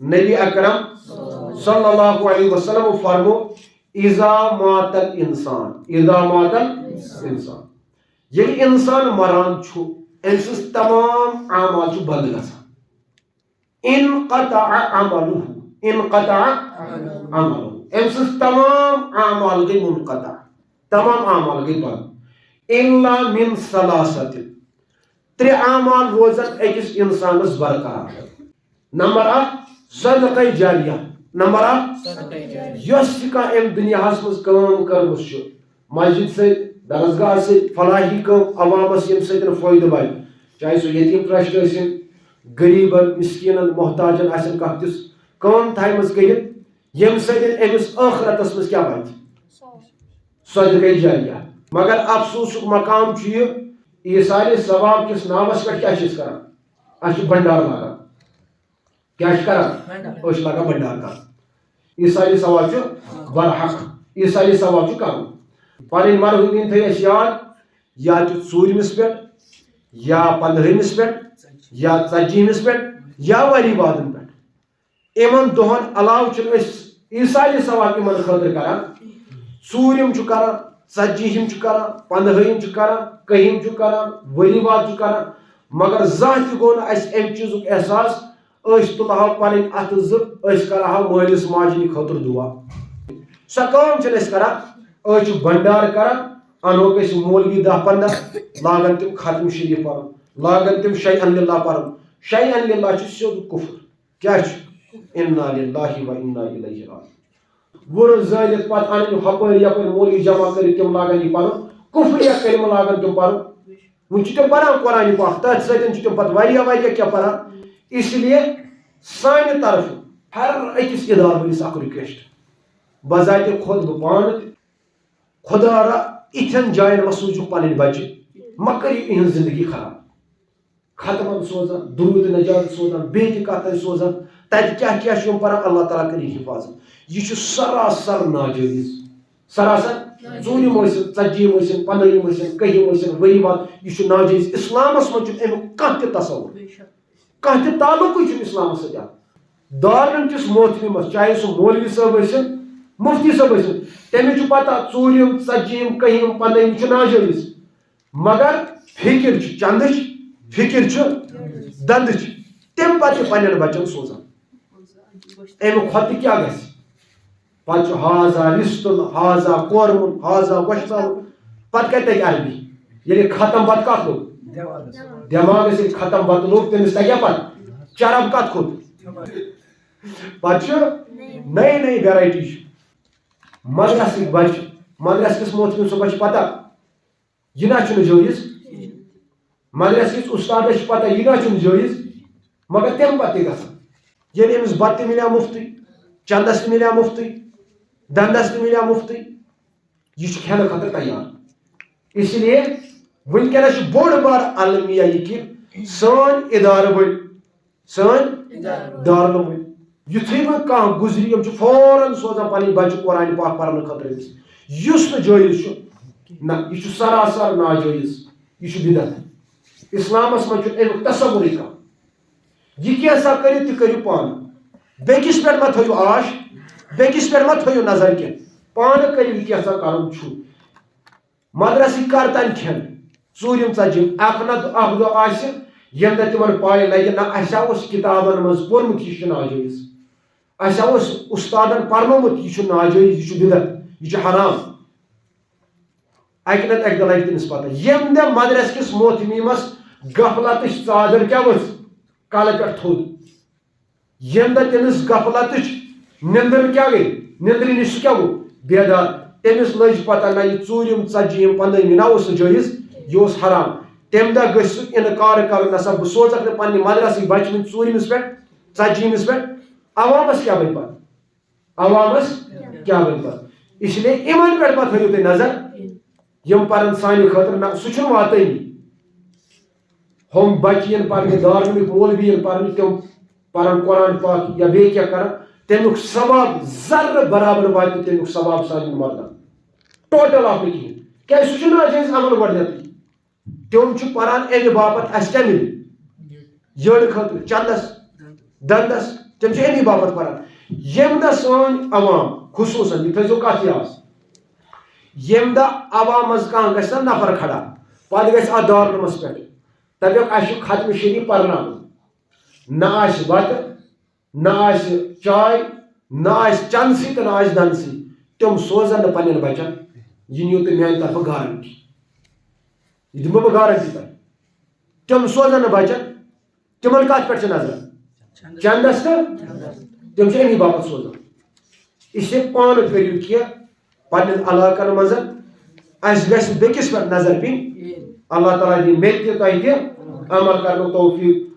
نبی اکرم صلی اللہ علیہ وسلم فرمو اذا مات الانسان یل انسان مران چھو ام سز تمام اعمال چھو بند گژھان انقطع عمله ام سز تمام اعمال گئی منقطع تمام اعمال گئی بند الا من ثلاثت ترے اعمال روزن اکس انسانس برقرار نمبر 1 صدقہ جاریہ نمبر 1 یس ام دنیا مز کام کرمس مسجد سے درسگاہ سے فلاحی کام عوامس یم سن فائدہ واتہ چاہے سو یتیم ٹرسٹ ٲسِن غریبن مسکینن محتاجن آسن کانٛہہ تِژھ کٲم تھایمٕژ کٔرِتھ یم سۭتۍ أمِس ٲخرتس منٛز کیٛاہ واتہِ صدقہ جاریہ مگر افسوسُک مقام چھُ یہِ ایٖثارِ ثواب کِس ناوس پٮ۪ٹھ کیٛاہ چھِ أسۍ کران اَسہِ چھُ بنڈار لاگان کیٛاہ چھِ کران أسۍ چھِ لاگان بنڈار کران ایٖثارِ ثواب چھُ برحق ایٖثارِ ثواب چھُ کرُن پنٕنۍ مرحوٗمین تھٲے اَسہِ یاد یا چھُ ژوٗرمِس پٮ۪ٹھ یا 15مِس پٮ۪ٹھ یا 40مِس پٮ۪ٹھ یا ؤری وادن پٮ۪ٹھ یِمن دۄہن علاوٕ چھِنہٕ أسۍ ایٖثارِ ثواب یِمن خٲطرٕ کران ژوٗرِم چھُ کران 40ہِم چھُ کران 15ہِم چھُ کران 1ہِم چھُ کران ؤری واد چھُ کران مگر زانٛہہ تہِ گوٚو نہٕ اَسہِ اَمہِ چیٖزُک احساس أسۍ تُلہو پنٕنۍ اَتھٕ زٕ أسۍ کرہو مٲلِس ماجہِ ہِنٛدِ خٲطرٕ دُعا سۄ کٲم چھِنہٕ أسۍ کران أسۍ چھِ بنڈار کران انوکھ أسۍ مولوی 10-15 لاگان تِم ختم شریٖف پرُن لاگان تِم شیء للہ پرُن شیء للہ چھُ سیوٚد کُفر کیٛاہ چھُ انا للہ و انا الیہ راجعون وُرٕ زٲلِتھ پتہٕ انٕنۍ ہۄپٲرۍ یپٲرۍ مولوی جمع کٔرِتھ تِم لاگان یہِ پرُن کُفرِیا کلمہٕ لاگان تِم پرُن وۄنۍ چھِ تِم پران قرآنہِ پاک تتھ سۭتۍ چھِ تِم پتہٕ واریاہ کینٛہہ پران اس لیے سانہِ طرفہٕ ہر أکِس ادارٕ وٲلِس اکھ رِکویسٹ بذاتِ خود بہٕ پانہٕ تہِ خدا را یِتھٮ۪ن جاین مہ سوٗزِو پنٕنۍ بچہِ مہ کٔرِو یِہٕنٛز زندگی خراب ختمن سوزان درود نجات سوزان بیٚیہِ تہِ کتھ ٲسۍ سوزان تتہِ کیٛاہ کیٛاہ چھُ یِم پران اللہ تعالیٰ کٔرِنۍ حِفاظت یہِ چھُ سراسر ناجٲیز سراسر ژوٗرِم ٲسِن 40 ٲسِن 15 ٲسِن 1ہِم ٲسِن ؤری واد یہِ چھُ ناجٲیز اسلامس منٛز چھُنہٕ امیُک کانٛہہ تہِ تصور کانٛہہ تہِ تعلقٕے چھُنہٕ اسلامس سۭتۍ اتھ دارن کِس محتمہِ منٛز چاہے سُہ مولوی صٲب ٲسِن مفتی صٲب ٲسِن تٔمِس چھُ پتہ 4ہِم 40ہِم 1ہِم 15ہِم چھُ ناجٲیز مگر فکر چھِ چندٕچ فکر چھُ دندٕچ تمہِ پتہٕ چھِ پننٮ۪ن بچن سوزان امہِ کھۄتہٕ کیٛاہ گژھِ پتہٕ چھُ ہاذا رِستُن ہاذا کورمُن ہاذا گۄشتابُن پتہٕ کتہِ تگہِ عربی ییٚلہِ ختم بتہٕ کتھ لوٚگ دٮ۪ماغس ییٚلہِ ختم بتہٕ لوٚگ تٔمِس تگیٛا پتہٕ چرب کتھ کھوٚت پتہٕ چھُ نٔے نٔے ویرایٹی چھِ مدرسٕکۍ بچہِ مدرسہٕ کِس محتمہِ صٲبس چھِ پتہ یہِ نہ چھُنہٕ جٲیز مدرسہٕ کِس اُستادس چھِ پتہ یہِ نہ چھُنہٕ جٲیز مگر تمہِ پتہٕ تہِ گژھان ییٚلہِ أمِس بتہٕ تہِ مِلیو مُفتٕے چندس تہِ مِلیو مُفتٕے دندس تہِ مِلیو مُفتٕے یہِ چھُ کھٮ۪نہٕ خٲطرٕ تیار اسی لیے وٕنکٮ۪نس چھُ بوٚڑ بار المیہ یہِ کہِ سٲنۍ ادارٕ وٲلۍ سٲنۍ دارالعلوم وٲلۍ یُتھُے وۄنۍ کانٛہہ گُزرِ یِم چھِ فوراً سوزان پنٕنۍ بچہِ قرآنہِ پاک پرنہٕ خٲطرٕ أمِس یُس نہٕ جٲیز چھُ نہ یہِ چھُ سراسر ناجٲیز یہِ چھُ بِدعت اسلامس منٛز چھُنہٕ امیُک تصورٕے کانٛہہ یہِ کینٛژھا کٔرِو تہِ کٔرِو پانہٕ بیٚکِس پٮ۪ٹھ مہ تھٲیِو آش بیٚکِس پٮ۪ٹھ مہ تھٲیِو نظر کینٛہہ پانہٕ کٔرِو یہِ کینٛژھا کرُن چھُ مدرسٕکۍ کر تانۍ کھٮ۪ن 4ہِم 40ہِم اکھ دۄہ آسہِ ییٚمہِ دۄہ تِمن پاے لگہِ نہ اَسہِ اوس کِتابن منٛز پوٚرمُت یہِ چھُ ناجٲیز اَسہِ اوس اُستادن پرنومُت یہِ چھُ ناجٲیز یہِ چھُ بِدعت یہِ چھُ حرام اکہِ نتہٕ اکہِ دۄہ لگہِ تٔمِس پتہ ییٚمہِ دۄہ مدرسہٕ کِس محتمیٖمس غفلتٕچ ژادر کیٛاہ ؤژھ کلہٕ پٮ۪ٹھ تھوٚد ییٚمہِ دۄہ تٔمِس غفلتٕچ نِندٕر کیٛاہ گٔے نِندرِ نِش سُہ کیٛاہ گوٚو بیدار تٔمِس لٔج پتہ نہ یہِ 4ہِم 40ہِم 15ہِم نہ اوس نہٕ جٲیز یہِ اوس حرام تمہِ دۄہ گژھِ سُہ اِنکار کرُن نسا بہٕ سوزکھ نہٕ پننہِ مدرسٕکۍ بچہِ وٕنۍ 4ہِمِس پٮ۪ٹھ 40ہِمِس پٮ۪ٹھ عوامس کیٛاہ بنہِ پتہٕ عوامس کیٛاہ بنہِ پتہٕ اس لیے یِمن پٮ۪ٹھ مہ تھٲیِو تُہۍ نظر یِم پرن سانہِ خٲطرٕ نہ سُہ چھُنہٕ واتٲنی ہُم بچہِ یِن پرنہِ دارالعلومٕکۍ مولوی یِن پرنہِ تِم پرن قرآن پاک یا بیٚیہِ کینٛہہ کرن تمیُک ثواب ذرٕ برابر واتہِ نہٕ تمیُک ثواب سانٮ۪ن مردن ٹوٹل آف نہٕ کِہیٖنۍ کیٛازِ سُہ چھُ ناجٲیز عمل گۄڈنیتھٕے تِم چھِ پران امہِ باپتھ اَسہِ کیٛاہ مِلہِ یٔڑ خٲطرٕ چندس دندس تم امی باپت پران یم دہ سن عوام خصوصاً یہ تھو کت یاد یم دہ عوام مز کھانا گھس نفر کھڑا پتہ گھس ات دارالعلومس پہ دپیک اس ختم شریف پرنا نہ بتہ نہ چائے نہ چنسی تو نہ دنسی تم سوزن پنن بچن یہ نیو تو میان طرف گارنٹی یہ دمو بہ گارنٹی تہ تم سوزن بچن تمن کت پہ نظر چندس تو تم امی باپت سوزان اس پان کرو کی پنن علاقن مز اس گھس بیکس پہ نظر پین اللہ تعالیٰ دی مے تہ تہ عمل کرنے توفیق